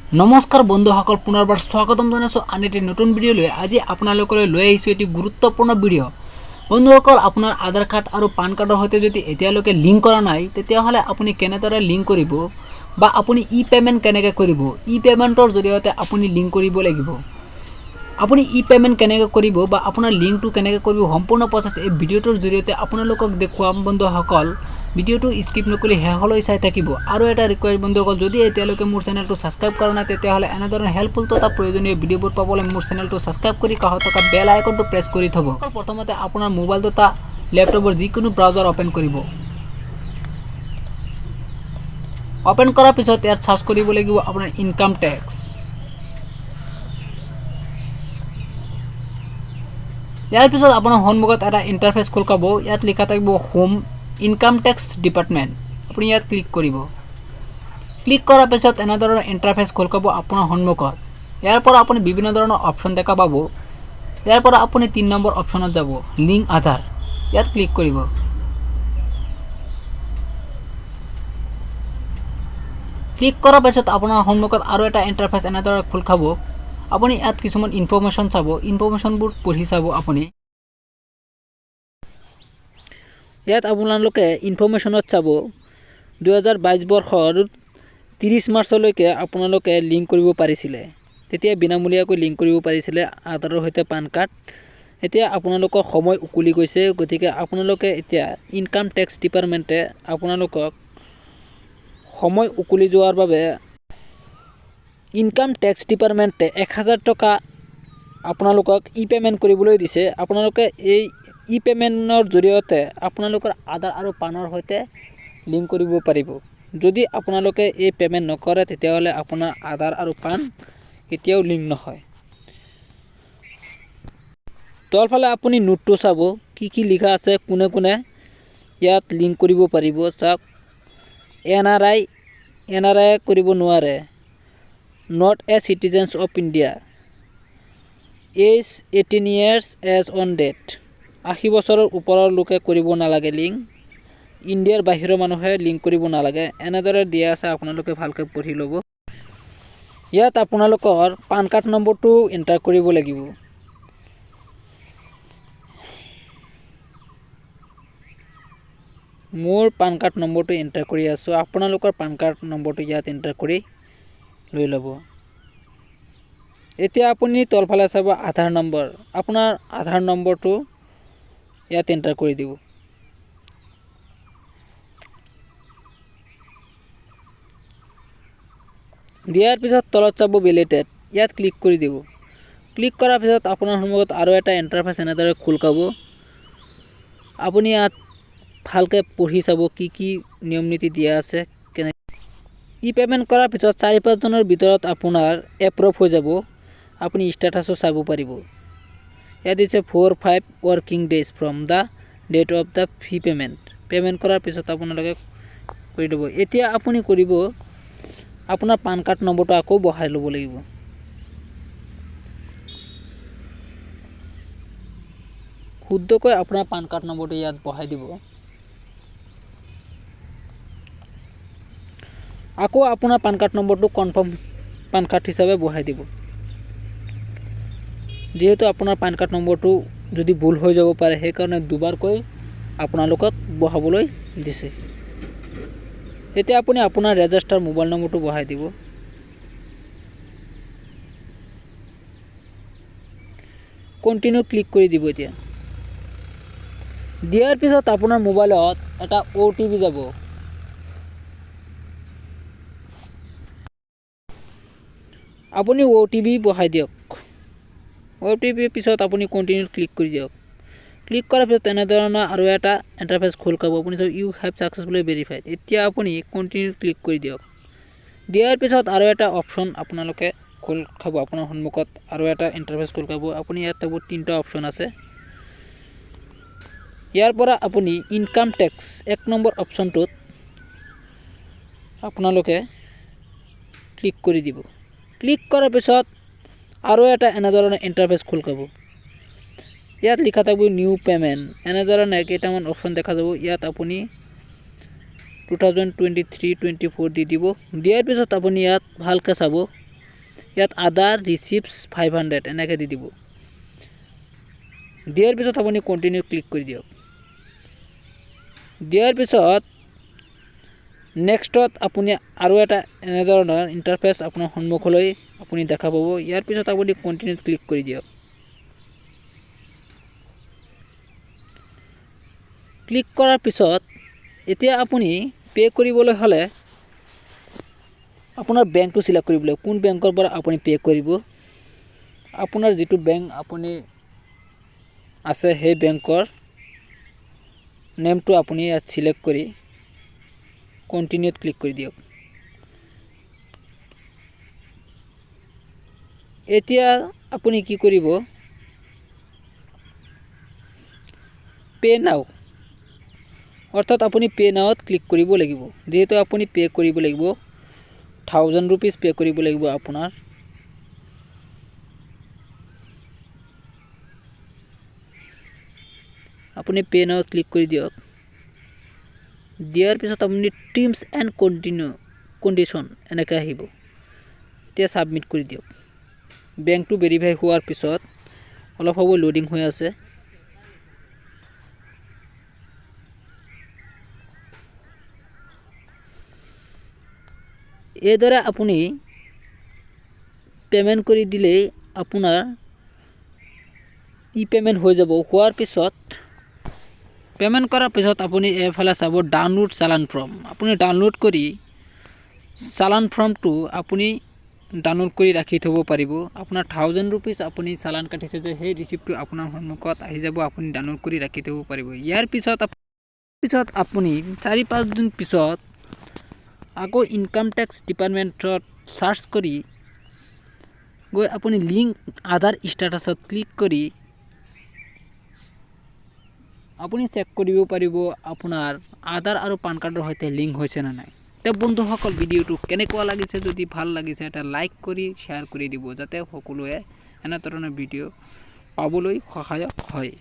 নমস্কাৰ বন্ধুসকল, পুনৰবাৰ স্বাগতম জনাইছোঁ আন এটি নতুন ভিডিঅ'লৈ। আজি আপোনালোকলৈ লৈ আহিছোঁ এটি গুৰুত্বপূৰ্ণ ভিডিঅ'। বন্ধুসকল, আপোনাৰ আধাৰ কাৰ্ড আৰু পান কাৰ্ডৰ সৈতে যদি এতিয়ালৈকে লিংক কৰা নাই, তেতিয়াহ'লে আপুনি কেনেদৰে লিংক কৰিব বা আপুনি ই পে'মেণ্ট কেনেকৈ কৰিব, ই পে'মেণ্টৰ জৰিয়তে আপুনি লিংক কৰিব লাগিব। আপুনি ই পে'মেণ্ট কেনেকৈ কৰিব বা আপোনাৰ লিংকটো কেনেকৈ কৰিব, সম্পূৰ্ণ প্ৰচেছ এই ভিডিঅ'টোৰ জৰিয়তে আপোনালোকক দেখুৱাম। বন্ধুসকল, ভিডিঅ'টো স্কিপ নকৰি শেষলৈ চাই থাকিব। আৰু এটা ৰিকুৱেষ্ট বন্ধুসকল, যদি এতিয়ালৈকে মোৰ চেনেলটো ছাবস্ক্ৰাইব কৰা নাই, তেতিয়াহ'লে এনেধৰণৰ হেল্পফুল তথা প্ৰয়োজনীয় ভিডিঅ'বোৰ পাবলৈ মোৰ চেনেলটো ছাবস্ক্ৰাইব কৰি কাষত থকা বেল আইকনটো প্ৰেছ কৰি থ'ব। প্ৰথমতে আপোনাৰ মোবাইল তথা লেপটপৰ যিকোনো ব্ৰাউজাৰ অ'পেন কৰিব। অ'পেন কৰাৰ পিছত ইয়াত চাৰ্চ কৰিব লাগিব আপোনাৰ ইনকাম টেক্স। ইয়াৰ পিছত আপোনাৰ সন্মুখত এটা ইণ্টাৰফেচ খোল খাব। ইয়াত লিখা থাকিব হোম ইনকাম টেক্স ডিপাৰ্টমেণ্ট। আপুনি ইয়াত ক্লিক কৰিব। ক্লিক কৰাৰ পিছত এনেধৰণৰ ইণ্টাৰফেচ খোল খাব আপোনাৰ সন্মুখত। ইয়াৰ পৰা আপুনি বিভিন্ন ধৰণৰ অপশ্যন দেখা পাব। ইয়াৰ পৰা আপুনি ৩ নম্বৰ অপশ্যনত যাব, লিংক আধাৰ। ইয়াত ক্লিক কৰিব। ক্লিক কৰাৰ পিছত আপোনাৰ সন্মুখত আৰু এটা ইণ্টাৰফেচ এনেদৰে খোল খাব। আপুনি ইয়াত কিছুমান ইনফৰমেশ্যন চাব, ইনফৰমেশ্যনবোৰ পঢ়ি চাব আপুনি। ইয়াত আপোনালোকে ইনফৰমেশ্যনত চাব 2022 বৰ্ষৰ 30 মাৰ্চলৈকে আপোনালোকে লিংক কৰিব পাৰিছিলে। তেতিয়া বিনামূলীয়াকৈ লিংক কৰিব পাৰিছিলে আধাৰৰ সৈতে পান কাৰ্ড। এতিয়া আপোনালোকৰ সময় উকলি গৈছে, গতিকে আপোনালোকে এতিয়া ইনকাম টেক্স ডিপাৰ্টমেণ্টে আপোনালোকক সময় উকলি যোৱাৰ বাবে ইনকাম টেক্স ডিপাৰ্টমেণ্টে 1000 টকা আপোনালোকক ই পে'মেণ্ট কৰিবলৈ দিছে। আপোনালোকে এই ই পে'মেণ্টৰ জৰিয়তে আপোনালোকৰ আধাৰ আৰু পানৰ সৈতে লিংক কৰিব পাৰিব। যদি আপোনালোকে এই পে'মেণ্ট নকৰে, তেতিয়াহ'লে আপোনাৰ আধাৰ আৰু পান কেতিয়াও লিংক নহয়। তলফালে আপুনি নোটটো চাব, কি কি লিখা আছে, কোনে কোনে ইয়াত লিংক কৰিব পাৰিব। চাওক, এনআৰআই কৰিব নোৱাৰে, not a citizens of India, age 18 years as on date. 80 বছৰৰ ওপৰৰ লোকে কৰিব নালাগে লিংক। ইণ্ডিয়াৰ বাহিৰৰ মানুহে লিংক কৰিব নালাগে। এনেদৰে দিয়া আছে, আপোনালোকে ভালকৈ পঢ়ি ল'ব। ইয়াত আপোনালোকৰ পান কাৰ্ড নম্বৰটো এণ্টাৰ কৰিব লাগিব। মোৰ পান কাৰ্ড নম্বৰটো এণ্টাৰ কৰি আছোঁ। আপোনালোকৰ পান কাৰ্ড নম্বৰটো ইয়াত এণ্টাৰ কৰি লৈ ল'ব। এতিয়া আপুনি তলফালে চাব আধাৰ নম্বৰ। আপোনাৰ আধাৰ নম্বৰটো ইয়াত এণ্টাৰ কৰি দিব। দিয়াৰ পিছত তলত চাব বিলেটেড, ইয়াত ক্লিক কৰি দিব। ক্লিক কৰাৰ পিছত আপোনাৰ সন্মুখত আৰু এটা ইণ্টাৰফেচ এনেদৰে খোল খাব। আপুনি ইয়াত ভালকৈ পঢ়ি চাব কি কি নিয়ম নীতি দিয়া আছে। ই পে'মেণ্ট কৰাৰ পিছত 4-5 দিনৰ ভিতৰত আপোনাৰ এপ্ৰুভ হৈ যাব। আপুনি ষ্টেটাছো চাব পাৰিব। ইয়াত দিছে 4-5 working days from the date of the fee payment. Payment কৰাৰ পিছত আপোনালোকে কৰি দিব। এতিয়া আপুনি কৰিব, আপোনাৰ পান কাৰ্ড নম্বৰটো আকৌ বহাই ল'ব লাগিব। শুদ্ধকৈ আপোনাৰ পান কাৰ্ড নম্বৰটো ইয়াত বহাই দিব। আকৌ আপোনাৰ পান কাৰ্ড নম্বৰটো কনফাৰ্ম পান কাৰ্ড হিচাপে বহাই দিব। যিহেতু আপোনাৰ পান কাৰ্ড নম্বৰটো যদি ভুল হৈ যাব পাৰে, সেইকাৰণে দুবাৰকৈ আপোনালোকক বহাবলৈ দিছে। এতিয়া আপুনি আপোনাৰ ৰেজিষ্টাৰ মোবাইল নম্বৰটো বহাই দিব। কণ্টিনিউ ক্লিক কৰি দিব। এতিয়া দিয়াৰ পিছত আপোনাৰ মোবাইলত এটা OTP যাব। আপুনি OTP বহাই দিয়ক। OTP পিছত আপুনি কণ্টিনিউ ক্লিক কৰি দিয়ক। ক্লিক কৰাৰ পিছত এনেধৰণৰ আৰু এটা ইণ্টাৰফেচ খোল খাব। আপুনি চাওক, ইউ হেভ ছাকচেছফুলি ভেৰিফাইড। এতিয়া আপুনি কণ্টিনিউ ক্লিক কৰি দিয়ক। দিয়াৰ পিছত আৰু এটা অপশ্যন আপোনালোকে খোল খাব। আপোনাৰ সন্মুখত আৰু এটা ইণ্টাৰফেচ খোল খাব। আপুনি ইয়াত চাব 3টা অপশ্যন আছে। ইয়াৰ পৰা আপুনি ইনকাম টেক্স 1 নম্বৰ অপশ্যনটোত আপোনালোকে ক্লিক কৰি দিব। ক্লিক কৰাৰ পিছত আৰু এটা এনেধৰণৰ ইণ্টাৰফেচ খোল খাব। ইয়াত লিখা থাকিব নিউ পে'মেণ্ট। এনেধৰণে কেইটামান অপশ্যন দেখা যাব। ইয়াত আপুনি 2023-24 দি দিব। দিয়াৰ পিছত আপুনি ইয়াত ভালকৈ চাব ইয়াত আদাৰ ৰিচিপ্টছ 500 এনেকৈ দি দিব। দিয়াৰ পিছত আপুনি কণ্টিনিউ ক্লিক কৰি দিয়ক। দিয়াৰ পিছত নেক্সটত আপুনি আৰু এটা এনেধৰণৰ ইণ্টাৰফেচ আপোনাৰ সন্মুখলৈ আপুনি দেখা পাব। ইয়াৰ পিছত আপুনি কণ্টিনিউ ক্লিক কৰি দিয়ক। ক্লিক কৰাৰ পিছত এতিয়া আপুনি পে কৰিবলৈ হ'লে আপোনাৰ বেংকটো সিলেক্ট কৰিব লাগিব। কোন বেংকৰ পৰা আপুনি পে কৰিব, আপোনাৰ যিটো বেংক আপুনি আছে সেই বেংকৰ নেমটো আপুনি ইয়াত সিলেক্ট কৰি কণ্টিনিউত ক্লিক কৰি দিয়ক। এতিয়া আপুনি কি কৰিব, পে নাও অৰ্থাৎ আপুনি পে নাওত ক্লিক কৰিব লাগিব। যেহেতু আপুনি পে কৰিব লাগিব 1000 रुपीज পে কৰিব লাগিব আপোনাৰ। আপুনি পে নাওত ক্লিক কৰি দিয়ক। দিয়াৰ পিছত আপুনি টাৰ্মছ এণ্ড কণ্ডিশ্যন এনেকৈ আহিব। এতিয়া সাবমিট কৰি দিয়ক। বেংকটো ভেৰিফাই হোৱাৰ পিছত অলপ সময় লোডিং হৈ আছে। এইদৰে আপুনি পেমেন্ট কৰি দিলে আপোনাৰ পেমেন্ট হৈ যাব। হোৱাৰ পিছত পেমেন্ট কৰাৰ পিছত আপুনি এফালে চাব ডাউনলোড চালান ফৰ্ম। আপুনি ডাউনলোড কৰি চালান ফৰ্মটো আপুনি ডাউনলোড কৰি ৰাখি থব পাৰিব। আপোনাৰ 1000 रुपीज আপুনি চালান কাটিছে যে সেই ৰিচিপ্টটো আপোনাৰ সন্মুখত আহি যাব। আপুনি ডাউনলোড কৰি ৰাখি থব পাৰিব। ইয়াৰ পিছত আপুনি 4-5 দিন পিছত আকৌ ইনকাম টেক্স ডিপাৰ্টমেণ্টত সাৰ্চ কৰি গৈ আপুনি লিংক আধাৰ ষ্টেটাছত ক্লিক কৰি আপুনি চেক কৰিব পাৰিব আপোনাৰ আধাৰ আৰু পান কাৰ্ডৰ সৈতে লিংক হৈছে নে নাই। তে বন্ধুসকল ভিডিঅ'টো কেনেকুৱা লাগিছে, যদি ভাল লাগিছে এটা লাইক কৰি শ্বেয়াৰ কৰি দিব, যাতে সকলোৱে এনে ধৰণৰ ভিডিঅ' পাবলৈ সহায়ক হয়।